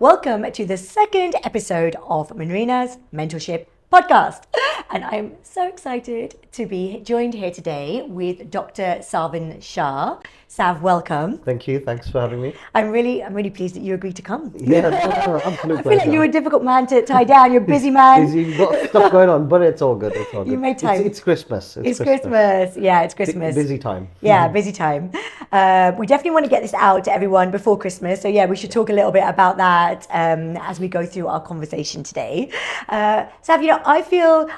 Welcome to the second episode of Manrina's Mentorship Podcast. And I'm so excited to be joined here today with Dr. Savan Shah. Sav, welcome. Thank you. Thanks for having me. I'm really pleased that you agreed to come. Yeah, absolutely. I feel like you're a difficult man to tie down. You're a busy man. You've got stuff going on, but it's all good. It's all good. You made time. It's Christmas. It's Christmas. Yeah, it's Christmas. Busy time. Yeah, busy time. We definitely want to get this out to everyone before Christmas. So yeah, we should talk a little bit about that as we go through our conversation today. Sav,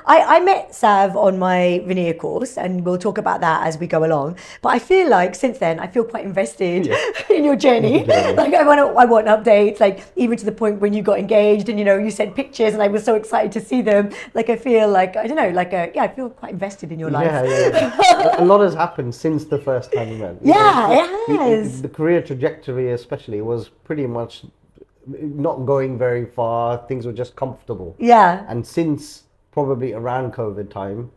I met Sav on my veneer course, and we'll talk about that as we go along. But I feel like since then, I feel quite invested in your journey. Like I want updates, like even to the point when you got engaged and you sent pictures and I was so excited to see them. Like I feel like, I don't know, I feel quite invested in your life. Yeah. A lot has happened since the first time we met. Yeah, it has. The career trajectory especially was pretty much not going very far. Things were just comfortable. Yeah. And since probably around COVID time,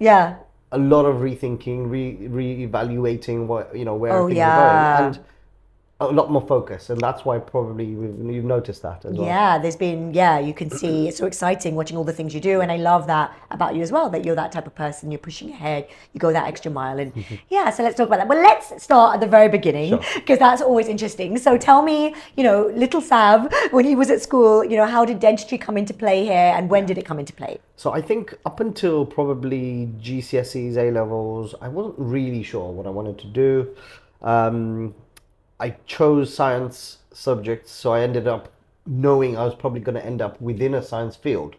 a lot of rethinking, re-evaluating where things are going, and a lot more focus, and that's why probably you've noticed that as well. Yeah, there's been, you can see, it's so exciting watching all the things you do, and I love that about you as well, that you're that type of person, you're pushing ahead, you go that extra mile, and so let's talk about that. But let's start at the very beginning, because that's always interesting. So tell me, little Sav, when he was at school, how did dentistry come into play here, and when did it come into play? So I think up until probably GCSEs, A-levels, I wasn't really sure what I wanted to do. I chose science subjects, so I ended up knowing I was probably going to end up within a science field.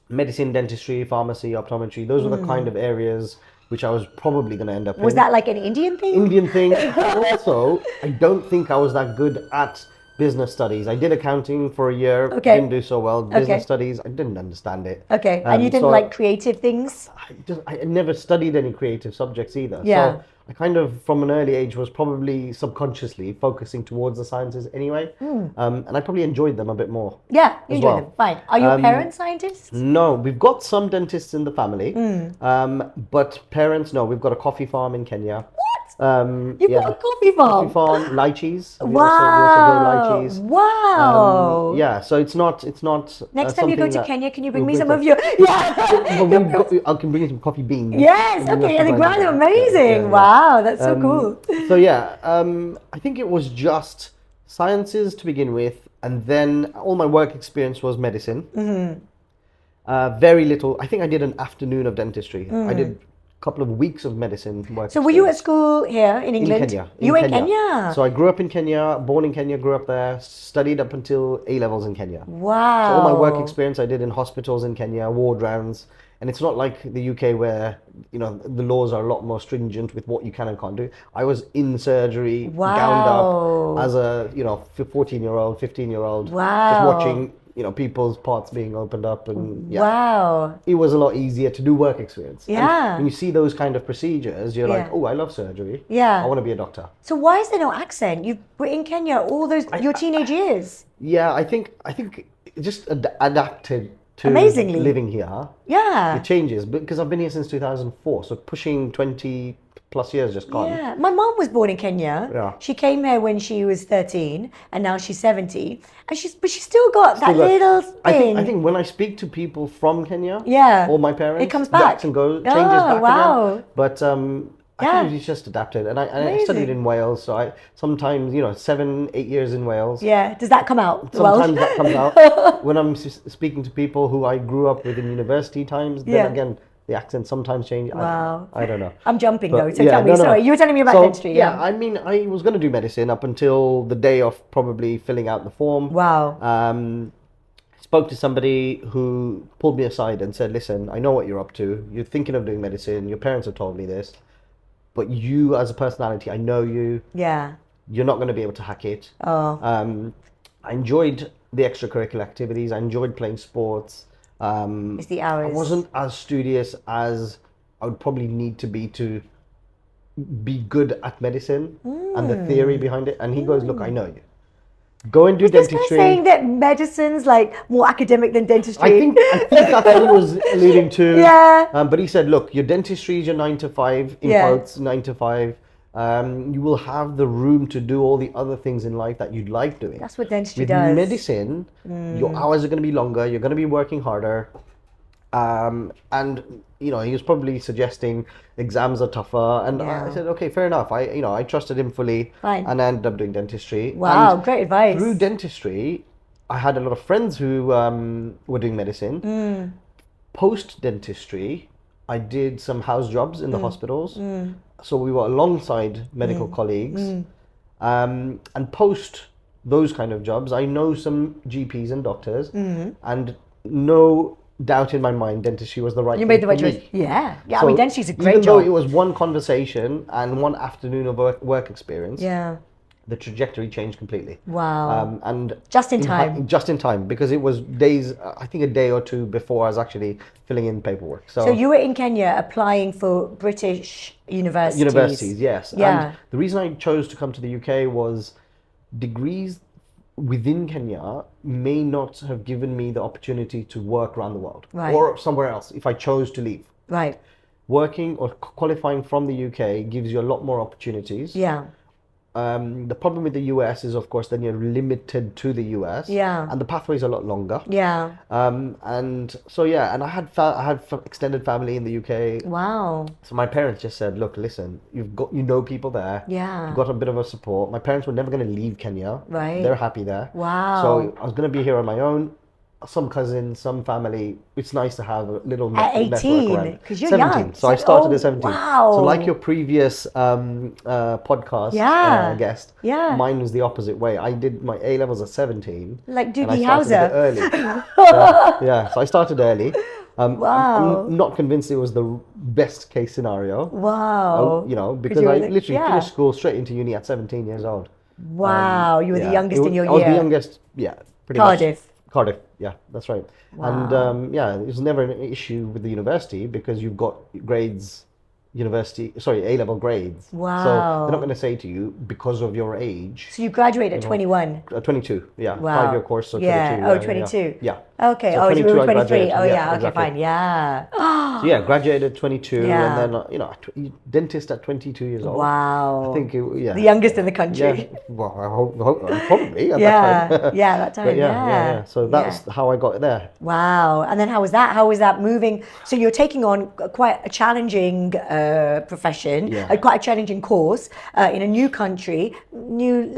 Medicine, dentistry, pharmacy, optometry, those were the kind of areas which I was probably going to end up in. Was that like an Indian thing? Indian thing. Also, I don't think I was that good at business studies. I did accounting for a year, didn't do so well. Business studies, I didn't understand it. Okay, and you didn't like creative things? I never studied any creative subjects either. Yeah. So I kind of, from an early age, was probably subconsciously focusing towards the sciences anyway. And I probably enjoyed them a bit more. Yeah, you enjoyed them. Fine. Are your parents scientists? No, we've got some dentists in the family. But parents, no. We've got a coffee farm in Kenya. You've got a coffee farm? Coffee farm, lychees. We Wow. also grow lychees. Wow. So it's not. Next time you go to Kenya, can you bring me some of your? your? I can bring you some coffee beans. Yes. Okay. And the ground are amazing. Wow, that's so cool. So I think it was just sciences to begin with, and then all my work experience was medicine. Very little. I think I did an afternoon of dentistry. I did couple of weeks of medicine work. So were you at school here in England? In Kenya. You were in Kenya? So I grew up in Kenya, born in Kenya, grew up there, studied up until A-levels in Kenya. Wow. So all my work experience I did in hospitals in Kenya, ward rounds, and it's not like the UK where, the laws are a lot more stringent with what you can and can't do. I was in surgery, gowned up as a, 14-year-old, 15-year-old, just watching people's parts being opened up, and it was a lot easier to do work experience. And when you see those kind of procedures, you're like, oh, I love surgery. I want to be a doctor. So why is there no accent? You were in Kenya all those your teenage years. Yeah, I think it just adapted to amazingly living here. Yeah, it changes because I've been here since 2004, so pushing 20 plus years just gone. Yeah, my mom was born in Kenya. Yeah. She came here when she was 13, and now she's 70, and she's still got that little thing. I think when I speak to people from Kenya, or my parents, it comes back. The accent changes back again. But I think it's just adapted, and I studied in Wales, so I sometimes 7-8 years in Wales. Yeah, does that come out? Sometimes that comes out when I'm speaking to people who I grew up with in university times. Then again, the accent sometimes changes. Wow. I don't know. I'm jumping though, so tell me. Sorry, you were telling me about dentistry. Yeah, I mean, I was going to do medicine up until the day of probably filling out the form. Wow. Spoke to somebody who pulled me aside and said, listen, I know what you're up to. You're thinking of doing medicine. Your parents have told me this. But you as a personality, I know you. Yeah. You're not going to be able to hack it. Oh. I enjoyed the extracurricular activities. I enjoyed playing sports. It's the hours. I wasn't as studious as I would probably need to be good at medicine and the theory behind it. And he goes, look, I know you. Go and do dentistry. This guy saying that medicine's like more academic than dentistry. I think that's what he was alluding to. Yeah. But he said, look, your dentistry is your 9 to 5, in quotes, 9 to 5. You will have the room to do all the other things in life that you'd like doing. That's what dentistry With does. medicine, your hours are going to be longer. You're going to be working harder. And he was probably suggesting exams are tougher, and I said, okay, fair enough. I trusted him fully. Fine. And I ended up doing dentistry. Wow, and great advice. Through dentistry, I had a lot of friends who were doing medicine. Post dentistry, I did some house jobs in the hospitals. So we were alongside medical colleagues. And post those kind of jobs, I know some GPs and doctors, and no doubt in my mind, dentistry was the right. You made the right for me. choice. Yeah. So I mean, dentistry is a great even job. though it was one conversation and one afternoon of work experience, Yeah. the trajectory changed completely. Wow. And Just in time. just in time, because it was days, I think a day or two before I was actually filling in paperwork. So you were in Kenya applying for British universities. Universities, yes. Yeah. And the reason I chose to come to the UK was degrees within Kenya may not have given me the opportunity to work around the world, Right. or somewhere else if I chose to leave. Right. Working or qualifying from the UK gives you a lot more opportunities. Yeah. The problem with the US is, of course, then you're limited to the US. Yeah. And the pathway's a lot longer. Yeah. And so yeah, and I had extended family in the UK. Wow. So my parents just said, look, listen, you know people there. Yeah. You've got a bit of a support. My parents were never going to leave Kenya. Right. They're happy there. Wow. So I was going to be here on my own. Some cousins, some family. It's nice to have a little At network 18, around. because you're 17. young. So I started at 17. Wow. So like your previous podcast Yeah. guest, Yeah. mine was the opposite way. I did my A levels at 17. Like and I Doogie started a Howser. bit early. Yeah, so I started early. Wow. I'm not convinced it was the best case scenario. Wow. Because you were I the- literally yeah. finished school straight into uni at 17 years old. Wow. You were the Yeah, youngest in your I was the year. youngest, yeah, pretty Cardiff. much. Cardiff, yeah, that's right. Wow. And it was never an issue with the university because you've got grades, A-level grades. So Wow. they're not going to say to you, because of your age, So you graduated at 21. 22, yeah, Wow. 5-year course, so Yeah. 22. Oh, yeah, 22. Yeah. Okay. So Oh, so you 22 were I 23. graduated. Oh, yeah. Okay, exactly. fine. Yeah. So yeah, graduated 22, Yeah. and then dentist at 22 years old. Wow. I think yeah. The youngest in the country. Yeah, well, I hope probably at Yeah. that time. Yeah, that time. But yeah. So that's how I got there. Wow. And then how was that? How was that moving? So you're taking on quite a challenging profession, Yeah. quite a challenging course in a new country, new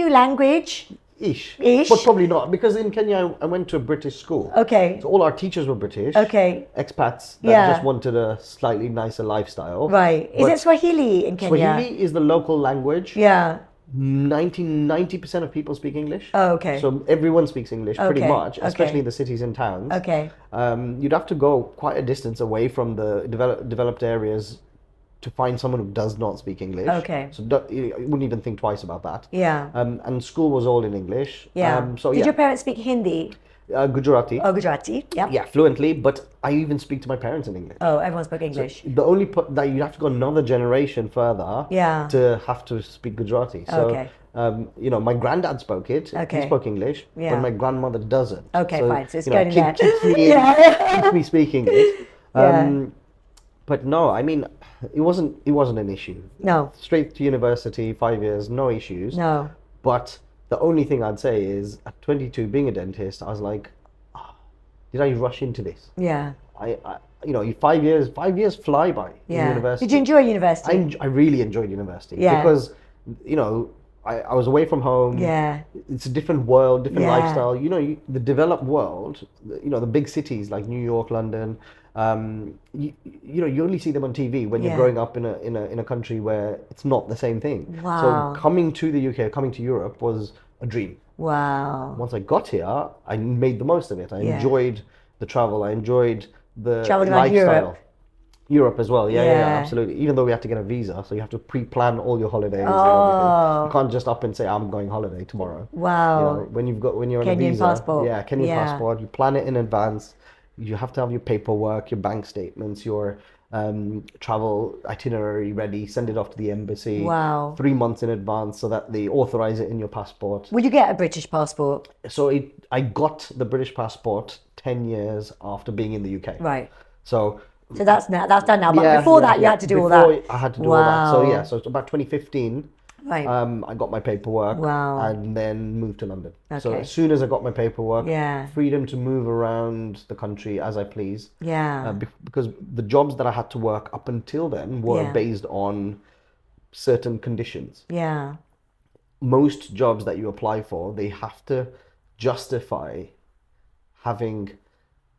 language. Ish. Ish. But probably not, because in Kenya I went to a British school. Okay. So all our teachers were British. Okay. Expats that Yeah. just wanted a slightly nicer lifestyle. Right. Is But it Swahili in Kenya? Swahili is the local language. Yeah. 90% of people speak English. Oh, okay. So everyone speaks English pretty Okay, much, especially okay. in the cities and towns. Okay. You'd have to go quite a distance away from the developed areas to find someone who does not speak English. Okay. So you wouldn't even think twice about that. Yeah. And school was all in English. Yeah. So Did yeah, your parents speak Hindi? Gujarati. Oh, Gujarati. Yeah. Yeah, fluently, but I even speak to my parents in English. Oh, everyone spoke English. The only that you have to go another generation further Yeah. to have to speak Gujarati. So, Okay. my granddad spoke it. Okay. He spoke English, Yeah. but my grandmother doesn't. Okay, fine. So it's you know, going in there. keeps me, keeps me speaking it. Yeah. But no, I mean, it wasn't an issue. No. Straight to university, 5 years, no issues. No. But the only thing I'd say is, at 22, being a dentist, I was like, did I rush into this? Yeah. I 5 years fly by in Yeah. university. Did you enjoy university? I really enjoyed university Yeah. because, I was away from home. Yeah. It's a different world, different Yeah. lifestyle. The developed world, the big cities like New York, London, you only see them on TV when you're Yeah. growing up in a country where it's not the same thing. Wow. So coming to the UK, coming to Europe was a dream. Wow. Once I got here, I made the most of it. I Yeah. enjoyed the travel. I enjoyed the Traveled around lifestyle. Europe. Europe as well, yeah, Yeah. absolutely. Even though we had to get a visa, so you have to pre-plan all your holidays and Oh. everything. You can't just up and say, "I'm going holiday tomorrow." Wow. When you're on a Kenyan visa, passport. yeah, Kenyan Yeah. passport. You plan it in advance. You have to have your paperwork, your bank statements, your travel itinerary ready. Send it off to the embassy. Wow. 3 months in advance so that they authorize it in your passport. Would you get a British passport? So I got the British passport 10 years after being in the UK. Right. So So that's done now. But before that, you had to do all that. Before I had to do all that. So Wow. yeah, so it's about 2015. Right. I got my paperwork. Wow. And then moved to London. So Okay. as soon as I got my paperwork, Yeah. freedom to move around the country as I please. Yeah. Because the jobs that I had to work up until then were Yeah. based on certain conditions. Yeah. Most jobs that you apply for, they have to justify having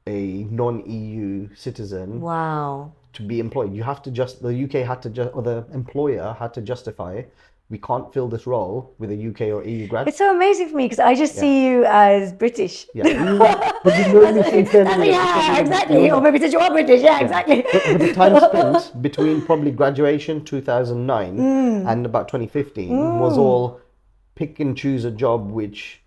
a non-EU citizen Wow. to be employed. You have to the UK had to or the employer had to justify, we can't fill this role with a UK or EU grad. It's so amazing for me because I just see you as British. Yeah. But you know this internally. Yeah, exactly. Or maybe because you are British. Yeah, exactly. But the time spent between probably graduation 2009 and about 2015 was all pick and choose a job which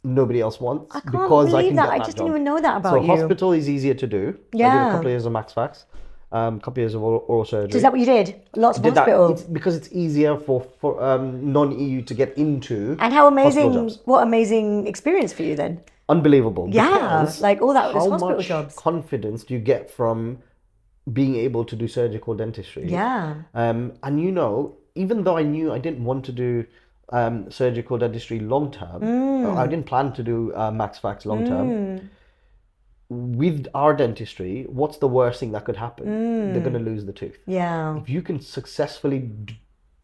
nobody else wants. I can't because I believe can that. get I that just job. didn't even know that about So you. hospital is easier to do. So I did Yeah. a couple of years of Max Fax, a couple of years of oral surgery. So is that what you did? Lots of Did that. hospitals. Because it's easier for non-EU to get into. And how hospital amazing! jobs. What amazing experience for you then? Unbelievable. Yeah, because like all that, those how hospital much jobs. confidence do you get from being able to do surgical dentistry? Yeah. And you know, even though I knew I didn't want to do surgical dentistry long term, I didn't plan to do Max Fax long term. With our dentistry, what's the worst thing that could happen? They're going to lose the tooth. Yeah. If you can successfully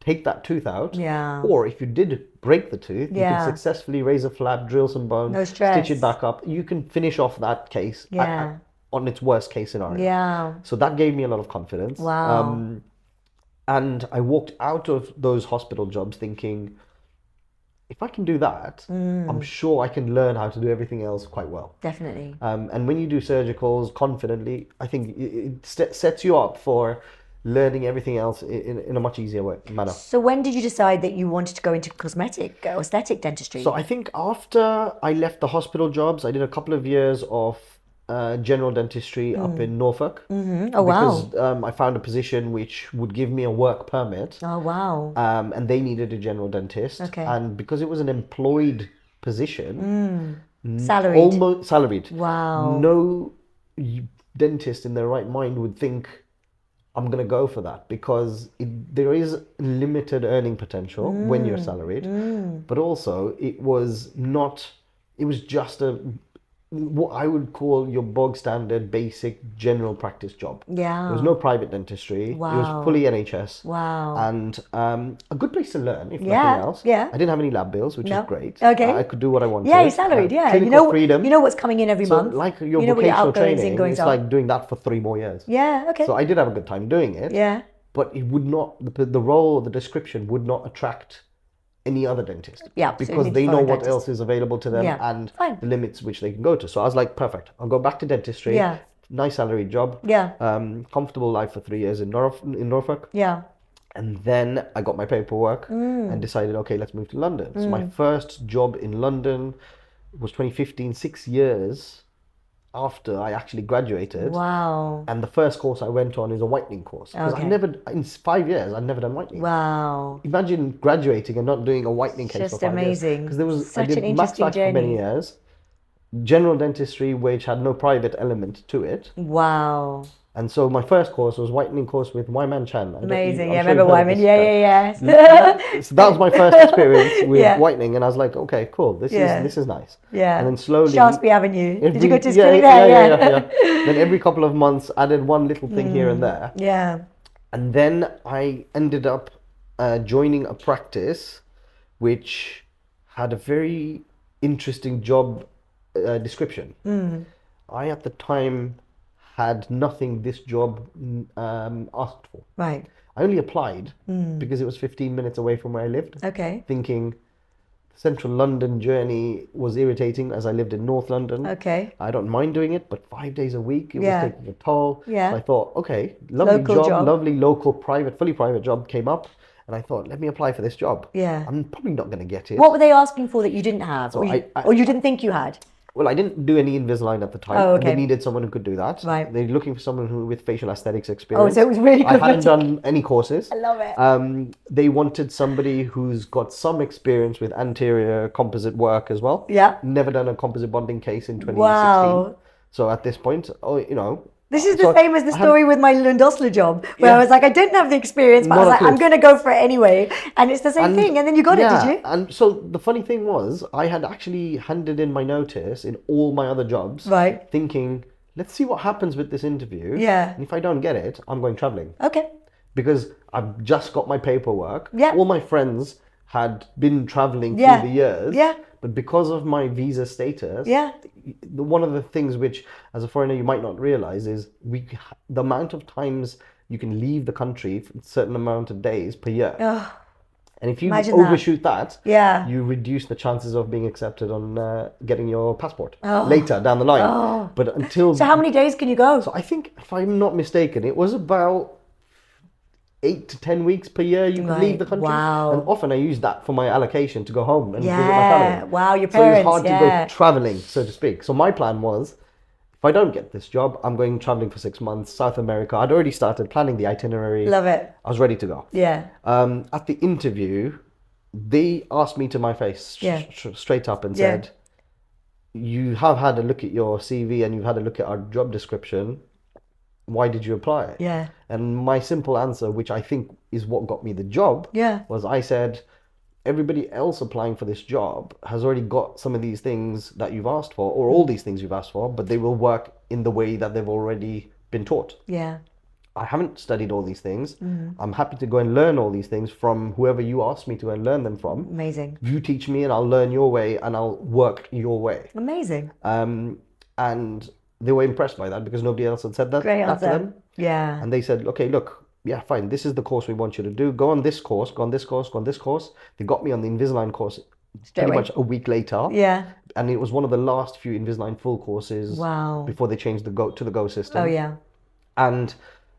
take that tooth out, Yeah. or if you did break the tooth, you Yeah. can successfully raise a flap, drill some bone, No stress. stitch it back up. You can finish off that case Yeah. on its worst case scenario. Yeah. So that gave me a lot of confidence. Wow. And I walked out of those hospital jobs thinking, if I can do that, I'm sure I can learn how to do everything else quite well. Definitely. And when you do surgicals confidently, I think it sets you up for learning everything else in a much easier manner. So when did you decide that you wanted to go into cosmetic or aesthetic dentistry? So I think after I left the hospital jobs, I did a couple of years of general dentistry up in Norfolk. Oh, wow. Because I found a position which would give me a work permit. Oh, wow. And they needed a general dentist. Okay. And because it was an employed position, Salaried. almost salaried. Wow. No dentist in their right mind would think, I'm going to go for that, because there is limited earning potential when you're salaried. But also it was just what I would call your bog standard basic general practice job. Yeah. There was no private dentistry. It Wow. was fully NHS. Wow. And a good place to learn, if Yeah, nothing else. yeah. I didn't have any lab bills, which No. is great. Okay. I could do what I wanted. Yeah, you're salaried. Yeah. Clinical freedom. You know what's coming in every So month. like your you know what your vocational outgoings, training, ingoings it's are. like doing that for 3 more years. Yeah. Okay. So I did have a good time doing it. Yeah. But it would not, the role, the description would not attract any other dentist. Yeah, so it because needs they know foreign what dentist. else is available to them Yeah, and fine. the limits which they can go to. So I was like, perfect. I'll go back to dentistry. Yeah. Nice salary job. Yeah. Comfortable life for 3 years in Norfolk. Yeah. And then I got my paperwork and decided, okay, let's move to London. So my first job in London was 2015, 6 years after I actually graduated. Wow. And the first course I went on is a whitening course. Because Okay. in 5 years, I'd never done whitening. Wow. Imagine graduating and not doing a whitening case Just for 5 years. amazing. Because I Such did an Max interesting Fax for many journey. years, general dentistry, which had no private element to it. Wow. And so my first course was whitening course with Wyman Chan. Amazing. I'm Yeah, sure remember you've heard of Wyman? this Yeah, guy. yeah. So that was my first experience with Yeah. whitening, and I was like, okay, cool. This is nice. Yeah. And then slowly, Shaftesbury Avenue. Did you go to yeah, clinic there? yeah. Then every couple of months, added one little thing here and there, Yeah. and then I ended up joining a practice, which had a very interesting job description. I at the time had nothing this job asked for. Right. I only applied because it was 15 minutes away from where I lived, Okay. thinking central London journey was irritating as I lived in North London. Okay. I don't mind doing it, but 5 days a week, it Yeah. was taking a toll. Yeah. So I thought, okay, lovely Local job. lovely local fully private job came up. And I thought, let me apply for this job. Yeah. I'm probably not going to get it. What were they asking for that you didn't have? So or you didn't think you had? Well, I didn't do any Invisalign at the time. Oh, And they okay. needed someone who could do that. Right. They're looking for someone who with facial aesthetics experience. Oh, so it was really I good. hadn't done any courses. I love it. They wanted somebody who's got some experience with anterior composite work as well. Yeah. Never done a composite bonding case in 2016. Wow. So at this point, This is the same as the story with my Lundosler job, where I was like, I didn't have the experience, but I was like, I'm going to go for it anyway. And it's the same thing. And then you got it, did you? And so the funny thing was, I had actually handed in my notice in all my other jobs, right, thinking, let's see what happens with this interview. Yeah. And if I don't get it, I'm going traveling. Okay. Because I've just got my paperwork. Yeah. All my friends had been traveling through the years. Yeah. But because of my visa status, yeah, one of the things which, as a foreigner, you might not realize is the amount of times you can leave the country for a certain amount of days per year. Oh, and if you imagine overshoot that, yeah, you reduce the chances of being accepted on getting your passport later down the line. Oh. But until... So how many days can you go? So I think, if I'm not mistaken, it was about 8 to 10 weeks per year you could leave the country. Wow. And often I used that for my allocation to go home and visit my family. Wow, your parents. So it was hard to go traveling, so to speak. So my plan was, if I don't get this job, I'm going traveling for 6 months, South America. I'd already started planning the itinerary. Love it. I was ready to go. Yeah. At the interview, they asked me to my face straight up and said, you have had a look at your CV and you've had a look at our job description. Why did you apply? Yeah. And my simple answer, which I think is what got me the job, was I said, everybody else applying for this job has already got some of these things that you've asked for, or all these things you've asked for, but they will work in the way that they've already been taught. Yeah. I haven't studied all these things. I'm happy to go and learn all these things from whoever you ask me to and learn them from. Amazing. You teach me and I'll learn your way and I'll work your way. Amazing. And they were impressed by that because nobody else had said that, Great to them. Yeah. And they said, okay, look, yeah, fine. This is the course we want you to do. Go on this course, go on this course, go on this course. They got me on the Invisalign course pretty much a week later. Yeah. And it was one of the last few Invisalign full courses before they changed the Go system. Oh, yeah. And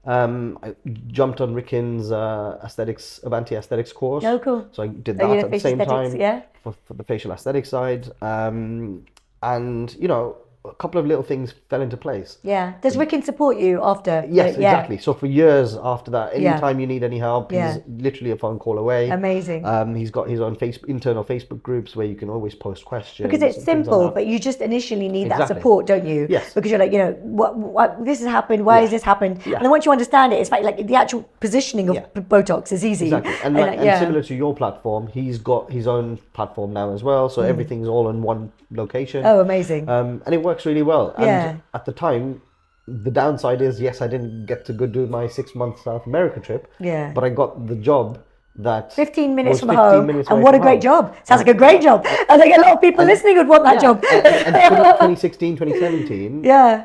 I jumped on Rickin's Avanti aesthetics course. Oh, cool. So I did that at the same time yeah. for the facial aesthetic side. And, you know, a couple of little things fell into place. Yeah. Does Rickin support you after? Yes, exactly. So for years after that, anytime you need any help, he's literally a phone call away. Amazing. He's got his own internal Facebook groups where you can always post questions. Because it's simple, but you just initially need that support, don't you? Yes. Because you're like, you know, what this has happened, why has this happened? Yeah. And then once you understand it, it's like the actual positioning of Botox is easy. Exactly. And similar to your platform, he's got his own platform now as well. So everything's all in one location. Oh, amazing. And it works really well. And at the time, the downside is, yes, I didn't get to go do my 6-month South America trip. Yeah. But I got the job that 15 minutes from home, and what a great job. Sounds like a great job. I think a lot of people listening would want that job. And 2016, 2017,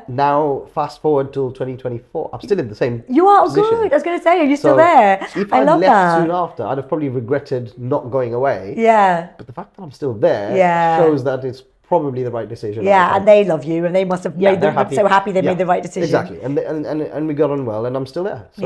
now fast forward till 2024, I'm still in the same You are position. Good. I was going to say, are you still there? If I'd left soon after, I'd have probably regretted not going away. Yeah. But the fact that I'm still there shows that it's probably the right decision. Yeah, and they love you, and they must have made so happy they made the right decision. Exactly, and we got on well, and I'm still there. So,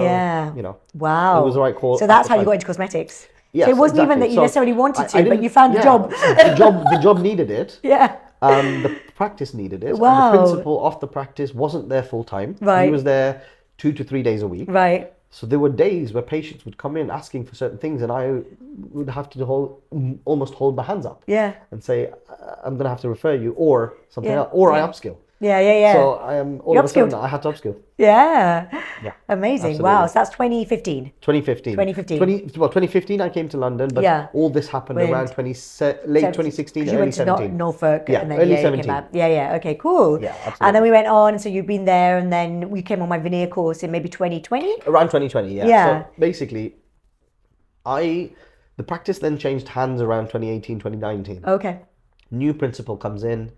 you know, wow, it was the right call. So that's how you got into cosmetics. Yes, so it wasn't even that you necessarily wanted to, but you found the job. The job needed it. Yeah. The practice needed it. Wow. And the principal of the practice wasn't there full time. Right. He was there 2 to 3 days a week. Right. So there were days where patients would come in asking for certain things, and I would have to almost hold my hands up. Yeah. And say, I'm going to have to refer you, or something else, or I upskill. Yeah. So I am all of a sudden I had to upskill. Yeah. absolutely. Amazing. Wow. So that's 2015. 2015 I came to London, but all this happened around late 2016, early 17. You went to Norfolk. Yeah, and then, early 17. Yeah. Okay, cool. Yeah, absolutely. And then we went on, so you've been there, and then we came on my veneer course in maybe 2020? Around 2020, yeah. So basically, the practice then changed hands around 2018, 2019. Okay. New principal comes in,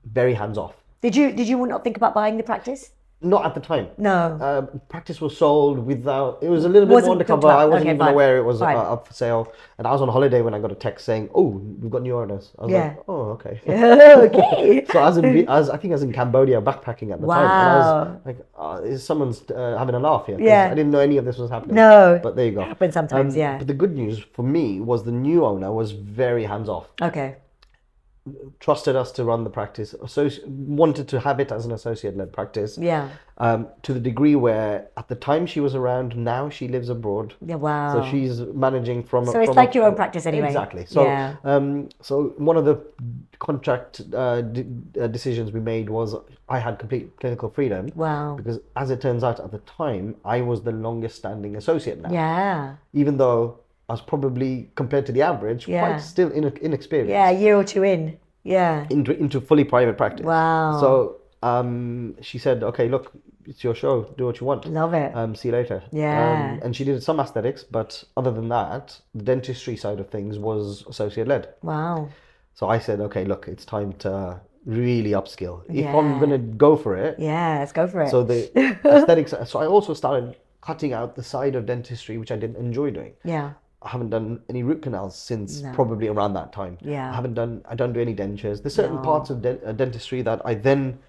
very hands off. Did you not think about buying the practice? Not at the time. No. Practice was sold without. It was a little bit more undercover. I wasn't even aware it was up for sale. And I was on holiday when I got a text saying, "Oh, we've got new orders." I was like, "Oh, okay." Okay. So I was in Cambodia backpacking at the time, and I was like, "Someone's having a laugh here." Yeah. I didn't know any of this was happening. No. But there you go. Happens sometimes. But the good news for me was the new owner was very hands off. Okay. trusted us to run the practice, wanted to have it as an associate-led practice. Yeah. To the degree where at the time she was around, now she lives abroad. Yeah, wow. So she's managing from. So it's like your own practice anyway. Exactly. So, yeah. So one of the contract decisions we made was I had complete clinical freedom. Wow. Because as it turns out, at the time, I was the longest standing associate now. Yeah. Even though I was probably, compared to the average, quite still inexperienced. Yeah, a year or two in. Yeah. Into fully private practice. Wow. So she said, okay, look, it's your show. Do what you want. Love it. See you later. Yeah. And she did some aesthetics, but other than that, the dentistry side of things was associate led. Wow. So I said, okay, look, it's time to really upskill. If I'm going to go for it. Yeah, let's go for it. So the aesthetics. So I also started cutting out the side of dentistry, which I didn't enjoy doing. Yeah. I haven't done any root canals since probably around that time. Yeah. I don't do any dentures. There's certain parts of dentistry that I then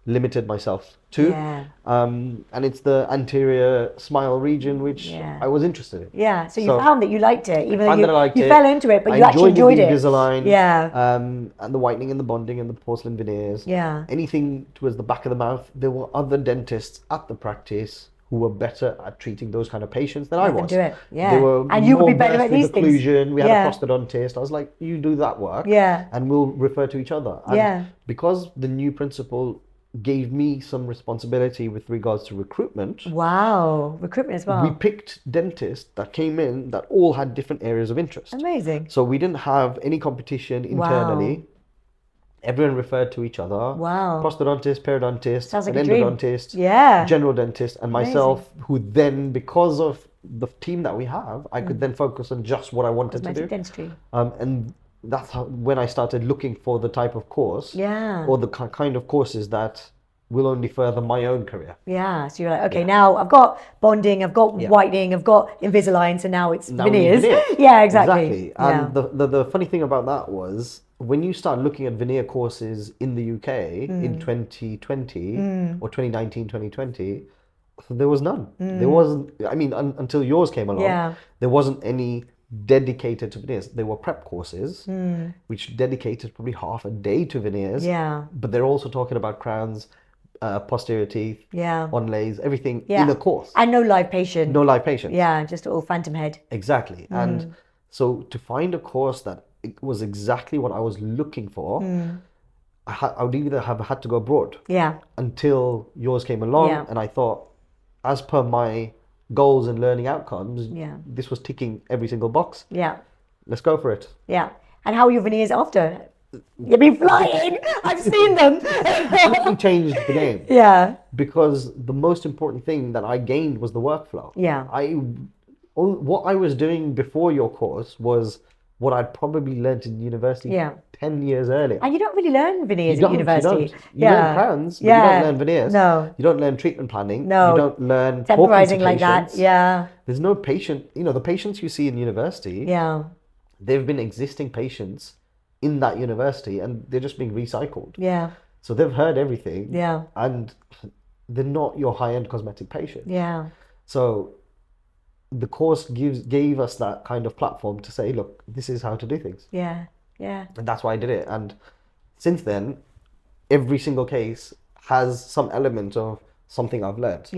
limited myself to. Yeah. And it's the anterior smile region, which I was interested in. Yeah. So you found that you liked it, even though you it. fell into it, but you actually enjoyed it. Invisalign, yeah. And the whitening and the bonding and the porcelain veneers. Yeah. Anything towards the back of the mouth. There were other dentists at the practice who were better at treating those kind of patients than I was. Do it. Yeah. They were and you would be better versed at these with things. occlusion. We had a prosthodontist. I was like, you do that work. Yeah. And we'll refer to each other. And because the new principal gave me some responsibility with regards to recruitment. Wow. Recruitment as well. We picked dentists that came in that all had different areas of interest. Amazing. So we didn't have any competition internally. Wow. Everyone referred to each other. Wow. Prosthodontist, periodontist, Sounds like endodontist, general dentist, and myself, who then, because of the team that we have, I could then focus on just what I wanted to do. Cosmetic Dentistry. And that's when I started looking for the type of course or the kind of courses that will only further my own career. Yeah, so you're like, okay, now I've got bonding, I've got whitening, I've got Invisalign, so now it's veneers. Yeah, exactly. And the funny thing about that was, when you start looking at veneer courses in the UK in 2020 or 2019, 2020, there was none. There wasn't, I mean, until yours came along, there wasn't any dedicated to veneers. They were prep courses, which dedicated probably half a day to veneers. Yeah. But they're also talking about crowns, posterior teeth, onlays, everything in a course. And no live patient. No live patients. Yeah, just all phantom head. Exactly. And so to find a course that it was exactly what I was looking for, I would either have had to go abroad. Yeah. Until yours came along, and I thought, as per my goals and learning outcomes, this was ticking every single box. Yeah. Let's go for it. Yeah. And how are your veneers after? You've been flying. I've seen them. Completely changed the game. Yeah. Because the most important thing that I gained was the workflow. Yeah. What I was doing before your course was what I'd probably learned in university 10 years earlier. And you don't really learn veneers at university. You learn crowns, but you don't learn veneers. No. You don't learn treatment planning. No. You don't learn temporizing like that. Yeah. There's no patient, the patients you see in university, they've been existing patients in that university and they're just being recycled. Yeah. So they've heard everything. Yeah. And they're not your high-end cosmetic patient. Yeah. So the course gave us that kind of platform to say, look, this is how to do things. Yeah. Yeah. And that's why I did it. And since then, every single case has some element of something I've learned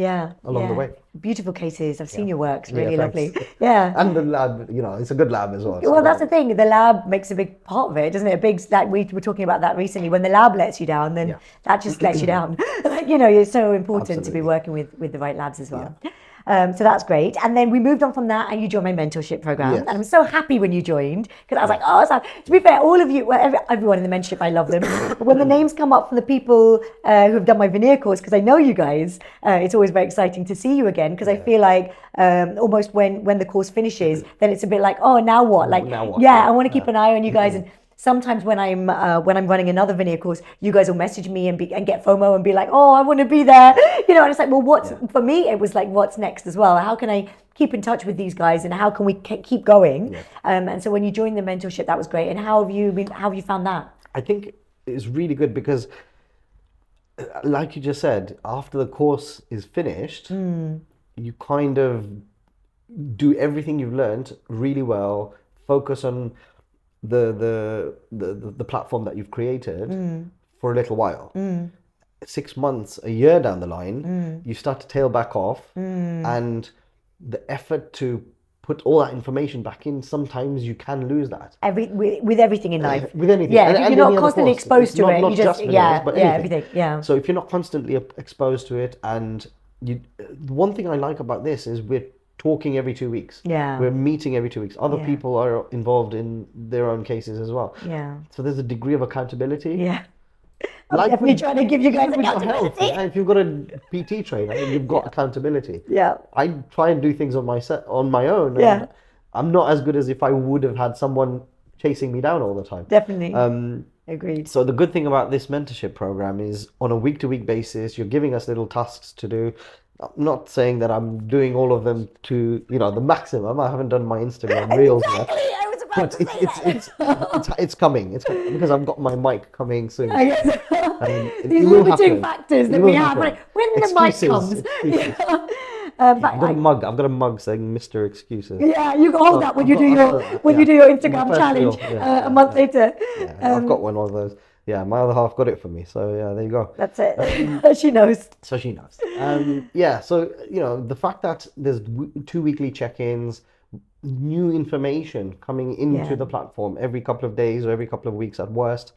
along the way. Beautiful cases. I've seen your works. Really thanks. lovely. Yeah. And the lab, it's a good lab as well. Well, that's the thing. The lab makes a big part of it, doesn't it? A big, like we were talking about that recently. When the lab lets you down, then that just lets you down. It's so important to be working with the right labs as well. So that's great. And then we moved on from that and you joined my mentorship program. Yes. And I'm so happy when you joined because I was like, to be fair, all of you, everyone in the mentorship, I love them. But when the names come up from the people who have done my veneer course, because I know you guys, it's always very exciting to see you again because I feel like almost when the course finishes, then it's a bit like, oh, now what? Like, now what? I want to keep an eye on you guys. And sometimes when I'm running another veneer course, you guys will message me and get FOMO and be like, oh, I want to be there. And it's like, well, for me, it was like, what's next as well? How can I keep in touch with these guys and how can we keep going? And so when you joined the mentorship, that was great. And how have you found that? I think it's really good because, like you just said, after the course is finished, you kind of do everything you've learned really well, focus on the platform that you've created for a little while. 6 months, a year down the line, you start to tail back off, and the effort to put all that information back in, sometimes you can lose that. With everything in life. With anything. Yeah, And if you're not constantly exposed to it, not you just, just veneers, but anything. everything, yeah. So if you're not constantly exposed to it, and one thing I like about this is we're talking every 2 weeks. Yeah. We're meeting every 2 weeks. Other people are involved in their own cases as well. Yeah. So there's a degree of accountability. Yeah. I'm definitely trying to give you guys accountability. Yeah, if you've got a PT trainer, you've got accountability. Yeah. I try and do things on my own. Yeah. I'm not as good as if I would have had someone chasing me down all the time. Definitely. Agreed. So the good thing about this mentorship program is on a week-to-week basis, you're giving us little tasks to do. I'm not saying that I'm doing all of them to, the maximum. I haven't done my Instagram reels yet. I was about to say that. It's coming. It's coming because I've got my mic coming soon. These limiting factors that we have. When the mic comes. I've got a mug saying Mr. Excuses. Yeah, you can hold that when you do your Instagram challenge a month later. Yeah, I've got one of those. Yeah, my other half got it for me. So yeah, there you go. That's it. She knows. So she knows. So the fact that there's 2 weekly check-ins, new information coming into the platform every couple of days or every couple of weeks at worst,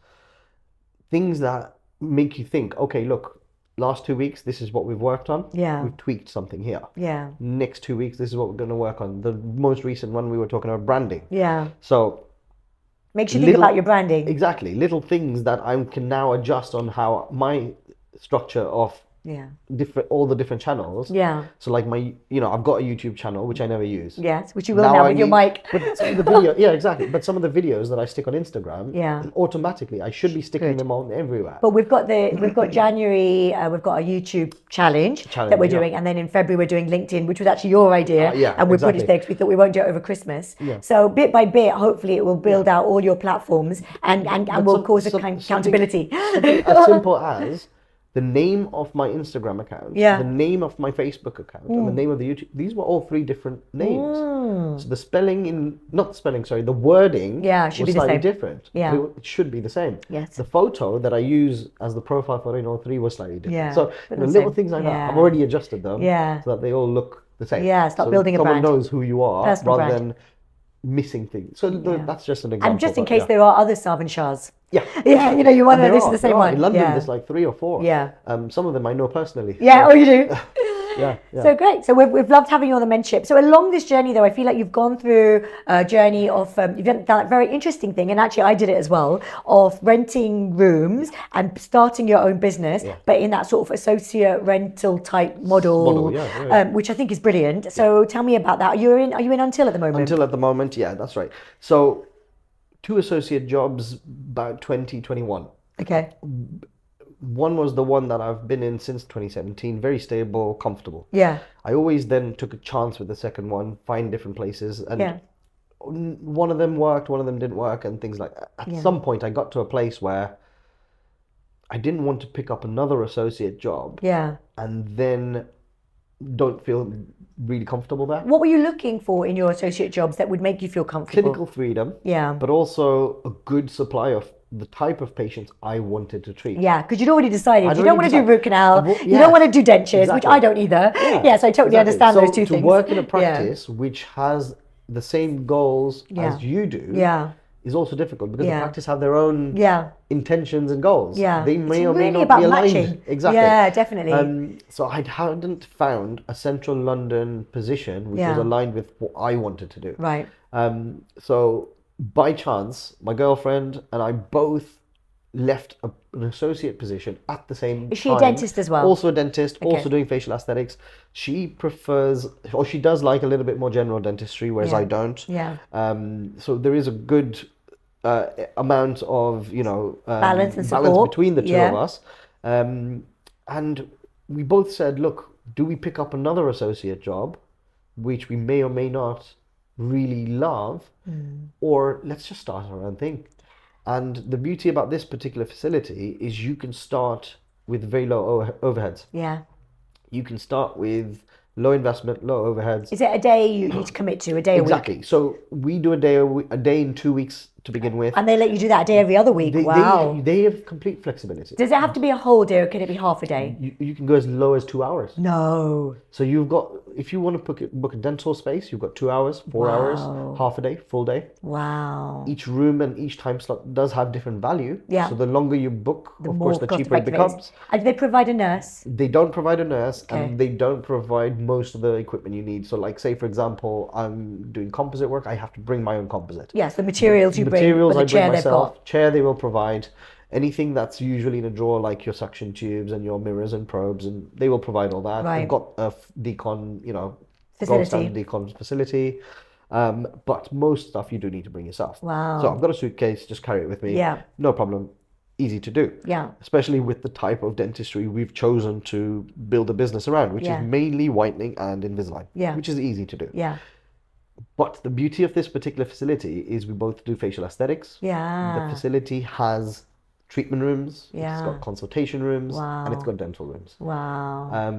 things that make you think, okay, look, last 2 weeks, this is what we've worked on. Yeah. We've tweaked something here. Yeah. Next 2 weeks, this is what we're going to work on. The most recent one, we were talking about branding. Yeah. So makes you think about your branding. Exactly. Little things that I can now adjust on how my structure of all the different channels. Yeah. So like I've got a YouTube channel which I never use. Yes, which you will now with your mic. But some of the video, yeah, exactly. But some of the videos that I stick on Instagram, Yeah. automatically I should be sticking them on everywhere. But we've got January, we've got a YouTube challenge that we're doing, and then in February we're doing LinkedIn, which was actually your idea, and we put it there because we thought we won't do it over Christmas. Yeah. So bit by bit, hopefully it will build out all your platforms and will cause accountability. Something as simple as the name of my Instagram account, the name of my Facebook account, and the name of the YouTube. These were all 3 different names. So the the wording should was be the slightly same. different. Yeah. It should be the same. Yes. The photo that I use as the profile photo in all 3 was slightly different. Yeah, So little things like that. I've already adjusted them so that they all look the same. Yeah, start building a brand. Someone knows who you are Personal rather brand. than missing things. So that's just an example. And just in case there are other Savan Shahs. Yeah. Yeah, you want to know this is the same one. In London, there's like 3 or 4. Yeah. Some of them I know personally. Yeah, you do? Yeah. So great. So we've loved having you on the mentorship. So along this journey, though, I feel like you've gone through a journey of you've done that very interesting thing, and actually I did it as well, of renting rooms and starting your own business, but in that sort of associate rental type model, which I think is brilliant. So tell me about that. Are you in Until at the moment? Until at the moment, yeah, that's right. So 2 associate jobs about 2021. Okay. One was the one that I've been in since 2017, very stable, comfortable. Yeah. I always then took a chance with the second one, find different places, and one of them worked, one of them didn't work, and things like that. At some point, I got to a place where I didn't want to pick up another associate job. Yeah. And then don't feel really comfortable there. What were you looking for in your associate jobs that would make you feel comfortable? Clinical freedom. Yeah. But also a good supply of the type of patients I wanted to treat. Yeah, because you'd already decided you don't want to do root canal, yes, you don't want to do dentures, which exactly. I don't either. Yeah, so I totally understand those two things. To work in a practice which has the same goals as you do is also difficult because the practice have their own intentions and goals. Yeah, they may it's or may really not be about aligned. matching. Exactly. Yeah, definitely. So I hadn't found a central London position which was aligned with what I wanted to do. Right. So by chance, my girlfriend and I both left an associate position at the same time. Is she a dentist as well? Also a dentist, also doing facial aesthetics. She prefers, or she does like a little bit more general dentistry, whereas I don't. Yeah. So there is a good amount of, balance and support between the two of us. And we both said, look, do we pick up another associate job, which we may or may not really love, or let's just start our own thing. And the beauty about this particular facility is you can start with very low overheads. Yeah. You can start with low investment, low overheads. Is it a day you need to commit to, a day a week? Exactly. So we do a day in 2 weeks to begin with. And they let you do that a day every other week. Wow. They have complete flexibility. Does it have to be a whole day or can it be half a day? You can go as low as 2 hours. No. So you've got, if you want to book a dental space, you've got 2 hours, 4 hours, half a day, full day. Wow. Each room and each time slot does have different value. Yeah. So the longer you book, of course, the cheaper it becomes. And do they provide a nurse? They don't provide a nurse, and they don't provide most of the equipment you need. So like, say for example, I'm doing composite work, I have to bring my own composite. Yes, the materials you bring, materials but the I bring chair myself. they've got. Chair they will provide. Anything that's usually in a drawer, like your suction tubes and your mirrors and probes, and they will provide all that. Right. They've got a decon, gold Facility. standard decon facility. But most stuff you do need to bring yourself. Wow. So I've got a suitcase, just carry it with me. Yeah. No problem. Easy to do. Yeah. Especially with the type of dentistry we've chosen to build a business around, which is mainly whitening and Invisalign. Yeah. Which is easy to do. Yeah. But the beauty of this particular facility is we both do facial aesthetics. Yeah. The facility has treatment rooms, Yeah. it's got consultation rooms, Wow. and it's got dental rooms. Wow.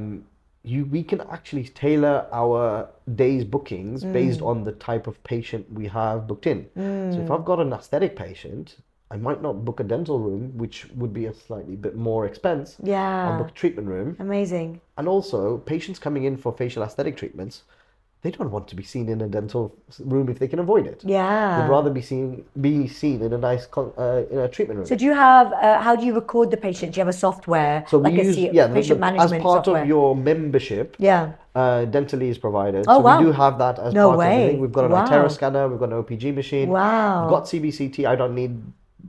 We can actually tailor our day's bookings based on the type of patient we have booked in. So if I've got an aesthetic patient, I might not book a dental room, which would be a slightly bit more expense. Yeah. I'll book a treatment room. Amazing. And also, patients coming in for facial aesthetic treatments, they don't want to be seen in a dental room if they can avoid it. Yeah. They'd rather be seen in a nice in a treatment room. So do you have, how do you record the patient? Do you have a software? So we like use, patient management as part software? of your membership, Yeah. Dentally is provided. Oh, so wow. we do have that as No part way. of everything. We've got an Wow. iTero scanner, we've got an OPG machine. Wow. We've got CBCT. I don't need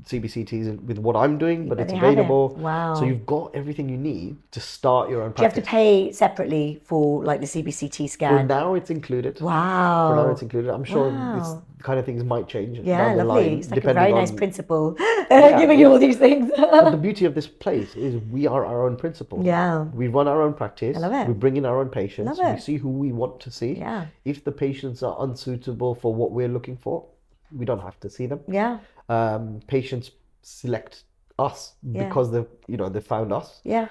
CBCTs with what I'm doing, but it's they have it. available. Wow. So you've got everything you need to start your own Do you have practice. to pay separately for like the CBCT For scan? now, it's included. Wow. For now, it's included. I'm sure Wow. this kind of things might change Yeah, down the lovely. line. It's like a depending very nice on- principle, giving you all these things. But the beauty of this place is we are our own principal. Yeah. We run our own practice. I love it. We bring in our own patients. Love it. We see who we want to see. Yeah. If the patients are unsuitable for what we're looking for, we don't have to see them. Yeah. Patients select us Yeah. because they found us. Yeah.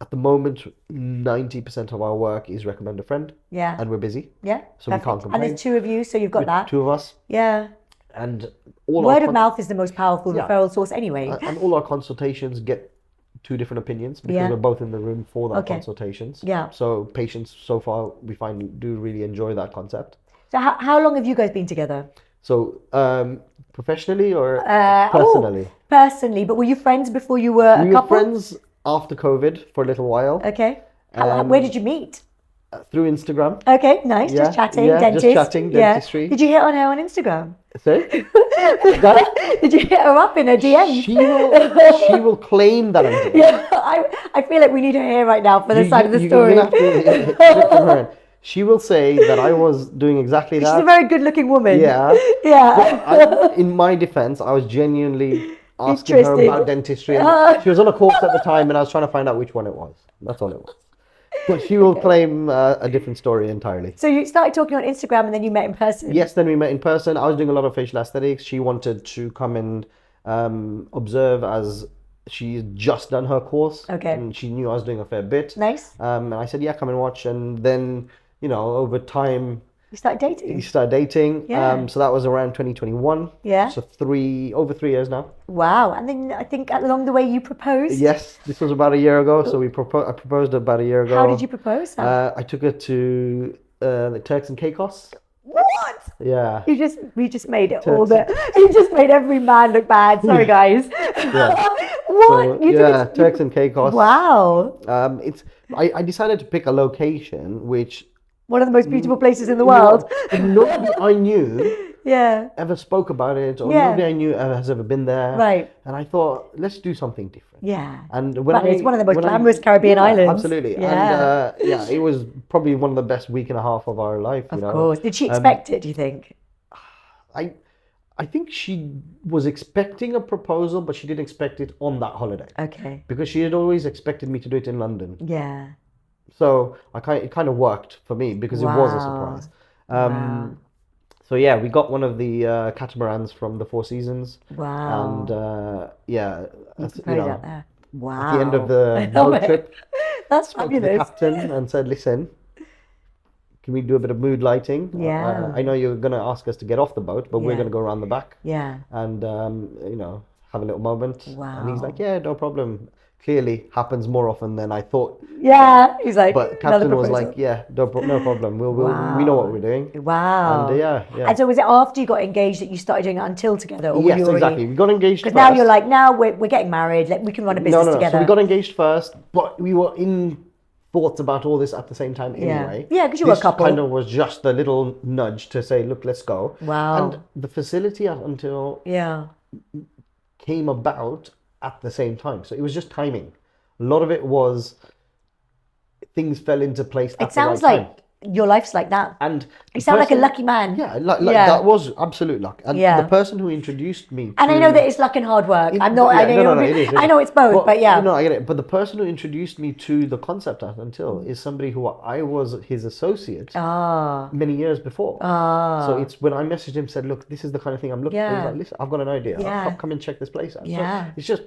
At the moment, 90% of our work is recommend a friend. Yeah. And we're busy. Yeah. So we Perfect. can't complain. And there's two of you, so you've got that. Two of us. Yeah. And all Word our of mouth is the most powerful Yeah. referral source anyway. and all our consultations get two different opinions because Yeah. we're both in the room for that Okay. consultations. Yeah. So patients so far we find do really enjoy that concept. So how long have you guys been together? So professionally or personally? Personally, but were you friends before you were We a were couple? friends after COVID for a little while Okay. Where did you meet? through Instagram. Okay, nice. Yeah, Just chatting, yeah, dentist. just chatting, dentistry. Did you hit on her on Instagram? Sorry? Did you hit her up in her DM? She will claim that I'm doing. Yeah, I feel like we need her here right now for the side of the story. You're gonna have to flip from her. She will say that I was doing exactly that. She's a very good-looking woman. Yeah. Yeah. In my defense, I was genuinely asking her Interested. about dentistry. And she was on a course at the time, and I was trying to find out which one it was. That's all it was. But she will claim a different story entirely. So you started talking on Instagram and then you met in person? Yes, then we met in person. I was doing a lot of facial aesthetics. She wanted to come and observe as she's just done her course. Okay. And she knew I was doing a fair bit. Nice. And I said, yeah, come and watch. And then, over time, You started dating? we started dating. Yeah. So that was around 2021. Yeah. So over 3 years now. Wow. And then I think along the way you proposed? Yes, this was about a year ago. So I proposed about a year ago. How did you propose? I took her to the Turks and Caicos. What? Yeah. We just made it all you just made every man look bad. Sorry guys. What? So, Turks and Caicos. Wow. I decided to pick a location which One of the most beautiful places in the world. nobody I knew Yeah. ever spoke about it, or Yeah. nobody I knew has ever been there. Right. And I thought, let's do something different. Yeah. And when But it's one of the most when I- glamorous Caribbean islands. Absolutely. Yeah. And it was probably one of the best week and a half of our life. Of course. Did she expect it, do you think? I think she was expecting a proposal, but she didn't expect it on that holiday. Okay. Because she had always expected me to do it in London. Yeah. So it kind of worked for me because it was a surprise. Wow. So yeah, we got one of the catamarans from the Four Seasons. Wow. And You proposed out there. Wow. at the end of the love road it. trip, That's spoke to the fabulous. captain and said, listen, can we do a bit of mood lighting? Yeah. I know you're going to ask us to get off the boat, but we're Yeah. going to go around the back Yeah. and, have a little moment. Wow. And he's like, yeah, no problem. Clearly happens more often than I thought. Yeah. He's like, But another Captain was proposal. like, yeah, no problem. We know what we're doing. Wow. And yeah. And so was it after you got engaged that you started doing it until together? Or were Yes, you already... exactly. We got engaged Because first. now you're like, now we're getting married. Like, we can run a business together. So we got engaged first, but we were in thoughts about all this at the same time anyway. Yeah, because you were a couple. This kind of was just the little nudge to say, look, let's go. Wow. And the facility until came about at the same time. So it was just timing. A lot of it was things fell into place at the right time. It sounds like your life's like that. And you sound like a lucky man. Yeah, that was absolute luck. And Yeah. the person who introduced me to... And I know that it's luck and hard work. I'm not... it is. I know it's both, but yeah. No, I get it. But the person who introduced me to the concept until is somebody who I was his associate many years before. So it's when I messaged him, said, look, this is the kind of thing I'm looking for. He's like, listen, I've got an idea. Yeah. Come and check this place out. Yeah. So it's just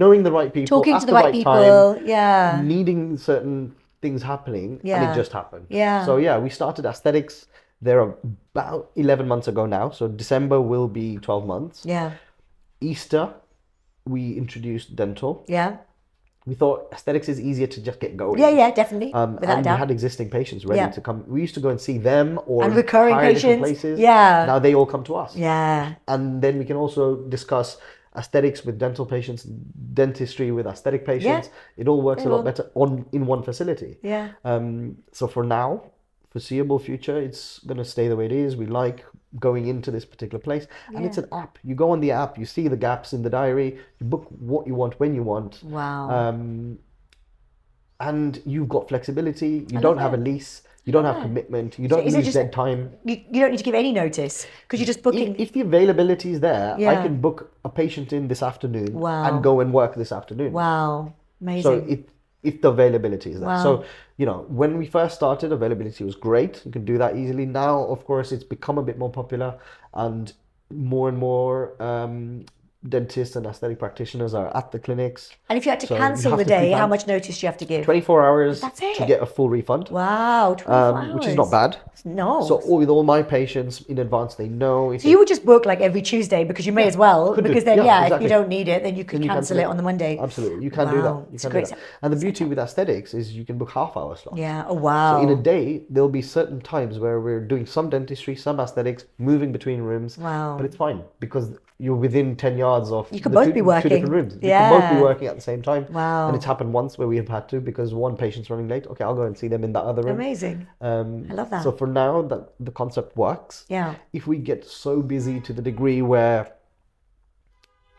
knowing the right people, talking at to the right people. time, needing certain things happening, and it just happened. Yeah. So we started aesthetics there about 11 months ago now. So December will be 12 months. Yeah. Easter, we introduced dental. Yeah. We thought aesthetics is easier to just get going. Yeah, definitely. And we had existing patients ready to come. We used to go and see them or and recurring hire patients. different places. Yeah. Now they all come to us. Yeah. And then we can also discuss aesthetics with dental patients, dentistry with aesthetic patients. It all works a lot better in one facility. Yeah. So for now, foreseeable future, it's going to stay the way it is. We like going into this particular place, and it's an app. You go on the app, you see the gaps in the diary, you book what you want when you want. Wow. And you've got flexibility. You don't have a lease. You don't have commitment. You don't lose dead time. You don't need to give any notice because you're just booking. If the availability is there, I can book a patient in this afternoon and go and work this afternoon. Wow. Amazing. So if the availability is there. Wow. So, when we first started, availability was great. You can do that easily. Now, of course, it's become a bit more popular and more dentists and aesthetic practitioners are at the clinics. And if you had to cancel the day, how much notice do you have to give? 24 hours That's it. to get a full refund. Wow, 24 hours. Which is not bad. No. So with all my patients in advance, they know. So you would just book like every Tuesday because you may as well. Because then, exactly. if you don't need it, then you could cancel it on the Monday. Absolutely. You can do that. You It's can great. do that. And the beauty with aesthetics is you can book half-hour slots. Yeah. Oh, wow. So in a day, there'll be certain times where we're doing some dentistry, some aesthetics, moving between rooms. Wow. But it's fine because you're within 10 yards of You could both be working. two different rooms. You Yeah. can both be working at the same time. Wow. And it's happened once where we have had to because one patient's running late. Okay, I'll go and see them in that other room. Amazing. I love that. So for now, that the concept works. Yeah. If we get so busy to the degree where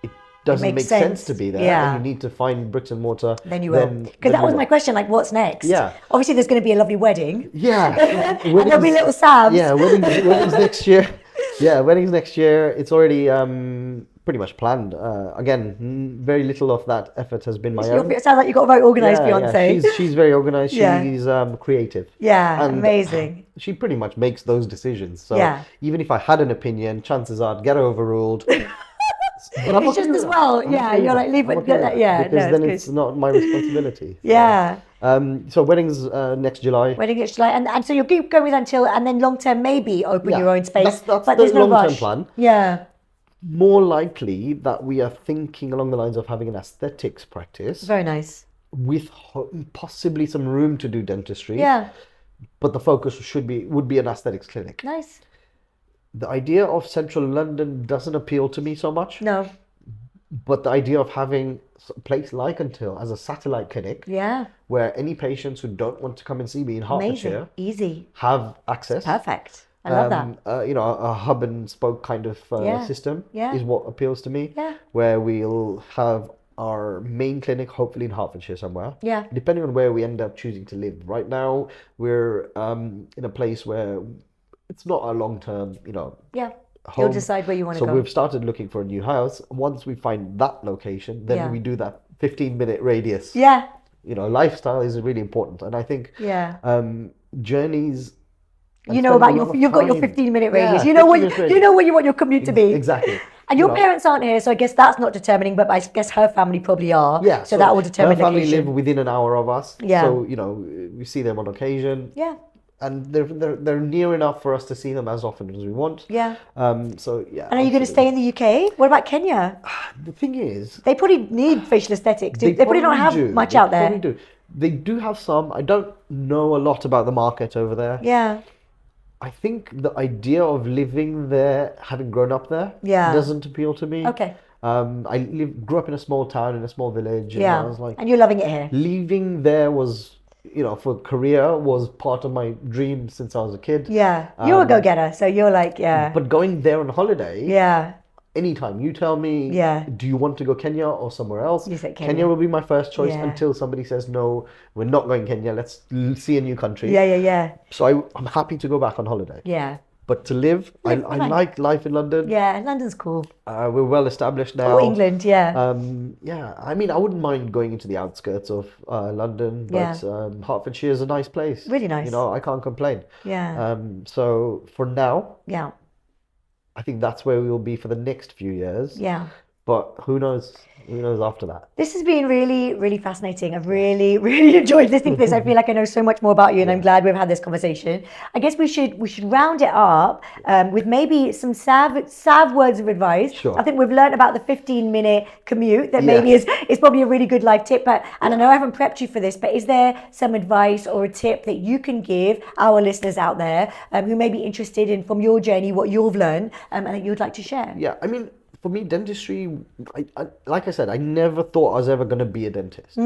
it doesn't make sense to be there, and you need to find bricks and mortar, then you will. Because that was my question, like, what's next? Yeah. Obviously, there's going to be a lovely wedding. Yeah. And there'll be little Sabs. Yeah, weddings next year. Yeah, weddings next year. It's already pretty much planned. Again, very little of that effort has been my own. It sounds like you've got a very organised fiance. Yeah. She's very organised. She's creative. Yeah, and amazing. She pretty much makes those decisions. So Yeah. even if I had an opinion, chances are I'd get overruled. But It's just as well. Yeah, you're like, leave it. Yeah, because then it's not my responsibility. Yeah. So weddings next July. Wedding next July, and so you'll keep going with until, and then long term maybe open your own space. That's but the there's no long-term rush. plan. Yeah. More likely that we are thinking along the lines of having an aesthetics practice Very nice. with possibly some room to do dentistry. Yeah. But the focus would be an aesthetics clinic. Nice. The idea of central London doesn't appeal to me so much. No. But the idea of having a place like Until as a satellite clinic, Yeah. where any patients who don't want to come and see me in Hertfordshire Amazing. Easy. have access. Perfect. I love that. A hub and spoke kind of system is what appeals to me. Yeah. Where we'll have our main clinic, hopefully in Hertfordshire somewhere. Yeah. Depending on where we end up choosing to live. Right now, we're in a place where it's not a long-term, Yeah. home. You'll decide where you want to So go. we've started looking for a new house. Once we find that location, then we do that 15-minute radius. Yeah. Lifestyle is really important, and I think journeys. You know about you've got your 15-minute radius. You know where you want your commute to be. Exactly. And your parents aren't here, so I guess that's not determining. But I guess her family probably are. Yeah. So that will determine her family location. live within an hour of us. Yeah. So we see them on occasion. Yeah. and they're near enough for us to see them as often as we want. Yeah. So yeah. And are you going to stay in the UK? What about Kenya? The thing is, they probably need facial aesthetics. They probably don't have much out there. Probably do. They do have some. I don't know a lot about the market over there. Yeah. I think the idea of living there, having grown up there, doesn't appeal to me. Okay. I grew up in a small town, in a small village. And I was like, and you're loving it here. Leaving there was, for career was part of my dream since I was a kid. Yeah. You're a go-getter, so you're like, But going there on holiday. Yeah. Anytime you tell me, do you want to go Kenya or somewhere else? You said Kenya. Will be my first choice until somebody says, no, we're not going Kenya. Let's see a new country. Yeah. So I'm happy to go back on holiday. Yeah. But to live, I like life in London. Yeah, London's cool. We're well established now. Oh, England, yeah. Yeah, I mean, I wouldn't mind going into the outskirts of London, but Hertfordshire is a nice place. Really nice. I can't complain. Yeah. So for now, yeah, I think that's where we will be for the next few years. Yeah. But who knows? Who knows after that? This has been really, really fascinating. I've really, really enjoyed listening to this. I feel like I know so much more about you, and I'm glad we've had this conversation. I guess we should round it up with maybe some salve words of advice. Sure. I think we've learned about the 15-minute commute that maybe is probably a really good life tip. And I know I haven't prepped you for this, but is there some advice or a tip that you can give our listeners out there who may be interested in, from your journey, what you've learned and that you'd like to share? Yeah, I mean, for me, dentistry, like I said, I never thought I was ever going to be a dentist.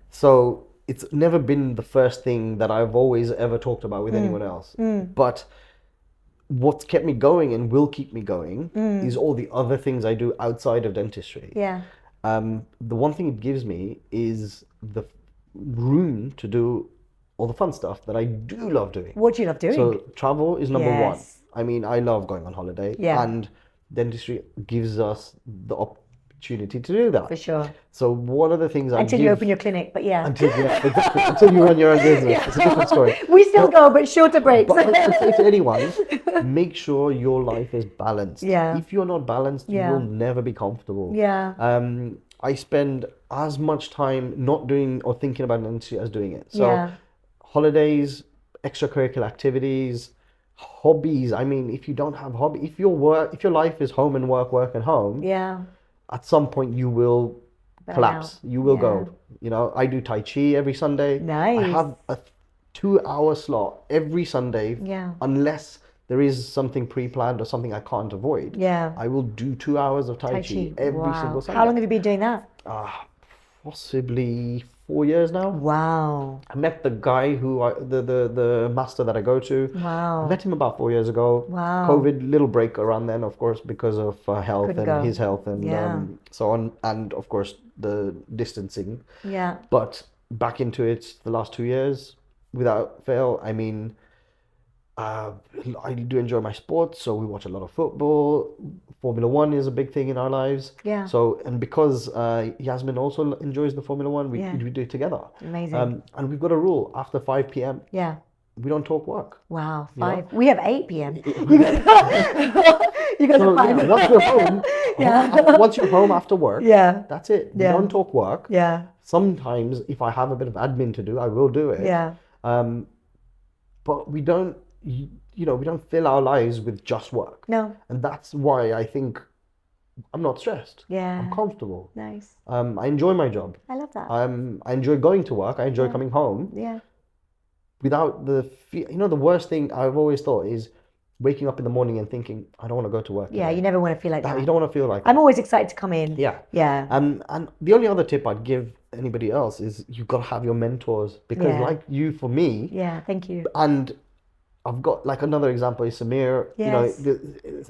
So it's never been the first thing that I've always ever talked about with anyone else. But what's kept me going and will keep me going is all the other things I do outside of dentistry. Yeah. The one thing it gives me is the room to do all the fun stuff that I do love doing. What do you love doing? So travel is number one. I mean, I love going on holiday. Yeah. And dentistry gives us the opportunity to do that. For sure. So one of the things until you open your clinic, but until you run your own business. It's a different story. We still go, but shorter breaks. But I would say to anyone, make sure your life is balanced. Yeah. If you're not balanced, you will never be comfortable. Yeah. I spend as much time not doing or thinking about dentistry as doing it. So holidays, extracurricular activities, hobbies. I mean, if you don't have hobby, if your life is home and work and home, at some point you will collapse. You will go. I do Tai Chi every Sunday. Nice. I have a 2-hour slot every Sunday. Unless there is something pre-planned or something I can't avoid. I will do 2 hours of Tai Chi every single Sunday. How long have you been doing that? Possibly 4 years now. Wow. I met the guy the master that I go to. Wow. I met him about 4 years ago. Wow. COVID, little break around then, of course, because of health and his health and so on. And of course, the distancing. Yeah. But back into it the last 2 years, without fail. I mean, I do enjoy my sports, so we watch a lot of football. Formula One is a big thing in our lives. Yeah. So, and because Yasmin also enjoys the Formula One, we do it together. Amazing. And we've got a rule: after 5 p.m. we don't talk work. Wow, 5. We have 8 p.m. You go to 5. Once you're home, once you're home after work, that's it. We don't talk work. Sometimes, if I have a bit of admin to do, I will do it. But we don't. We don't fill our lives with just work. No. And that's why I think I'm not stressed. I'm comfortable. Nice. I enjoy my job. I love that. I enjoy going to work. I enjoy coming home. Without the the worst thing I've always thought is waking up in the morning and thinking, I don't want to go to work today. You never want to feel like that. You don't want to feel like I'm always excited to come in. And the only other tip I'd give anybody else is you've got to have your mentors, because like you, for me. Thank you. And I've got like another example is Samir. Yes.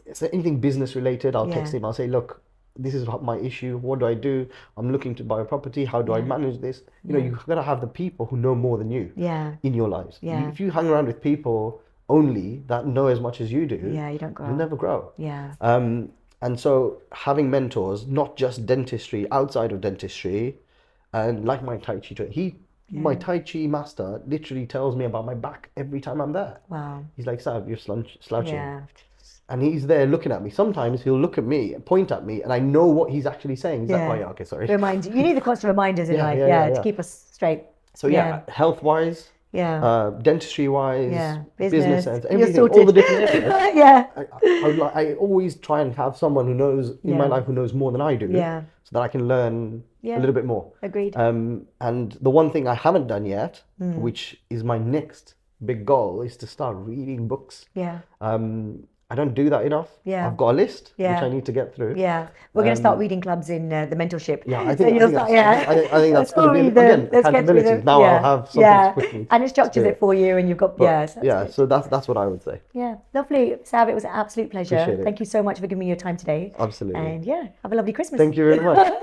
It's anything business related. I'll text him. I'll say, look, this is my issue. What do I do? I'm looking to buy a property. How do I manage this? You've got to have the people who know more than you in your lives. If you hang around with people only that know as much as you do, you don't grow. You'll never grow. And so having mentors, not just dentistry, outside of dentistry, and like my Tai Chi trainer, my Tai Chi master literally tells me about my back every time I'm there. Wow. He's like, Sav, you're slouching. And he's there looking at me. Sometimes he'll look at me and point at me, and I know what he's actually saying. He's like, oh yeah, okay, sorry. Remind you. You need the constant reminders in life, to keep us straight. So health-wise, dentistry wise, Yeah. business sense, You're everything, sorted. all the different areas. Yeah. I always try and have someone who knows in my Yeah. life who knows more than I do, Yeah. so that I can learn Yeah. a little bit more. Agreed. And the one thing I haven't done yet, Mm. which is my next big goal, is to start reading books. Yeah. I don't do that enough. Yeah. I've got a list which Yeah. I need to get through. Yeah. We're going to start reading clubs in the mentorship. Yeah, I So think, I you'll think start, that's, I think that's going to be, again, let's get through accountability. them. Now Yeah. I'll have something Yeah. to push me. And it structures to it for you, and you've got, But, so yeah, good. so that's what I would say. Yeah, lovely. Sav, it was an absolute pleasure. Appreciate it. Thank you so much for giving me your time today. Absolutely. And yeah, have a lovely Christmas. Thank you very much.